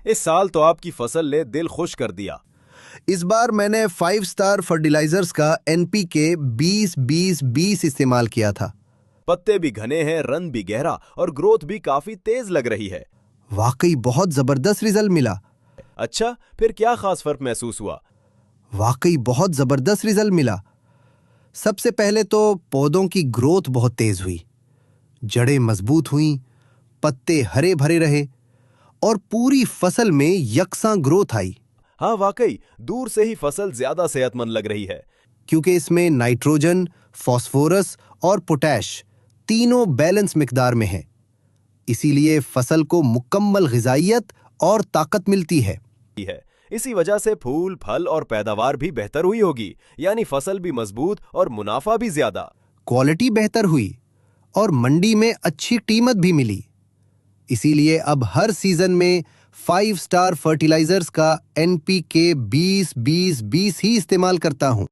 इस साल तो आपकी फसल ने दिल खुश कर दिया। इस बार मैंने 5 स्टार फर्टिलाइजर्स का एनपीके 20-20-20 इस्तेमाल किया था। पत्ते भी घने हैं, रंग भी गहरा और ग्रोथ भी काफी तेज लग रही है। वाकई बहुत जबरदस्त रिजल्ट मिला। अच्छा, फिर क्या खास फर्क महसूस हुआ? वाकई बहुत जबरदस्त रिजल्ट मिला। सबसे पहले तो पौधों की ग्रोथ बहुत तेज हुई, जड़ें मजबूत हुईं, पत्ते हरे भरे रहे और पूरी फसल में यकसां ग्रोथ आई। हाँ वाकई, दूर से ही फसल ज्यादा सेहतमंद लग रही है। क्योंकि इसमें नाइट्रोजन, फास्फोरस और पोटैश तीनों बैलेंस मिकदार में हैं। इसीलिए फसल को मुकम्मल ग़िज़ाइयत और ताकत मिलती है। है इसी वजह से फूल, फल और पैदावार भी बेहतर हुई होगी, यानी फसल भी मजबूत और मुनाफा भी ज्यादा। क्वालिटी बेहतर हुई और मंडी में अच्छी कीमत भी मिली। इसीलिए अब हर सीजन में 5 स्टार फर्टिलाइजर्स का एनपीके 20-20-20 ही इस्तेमाल करता हूं।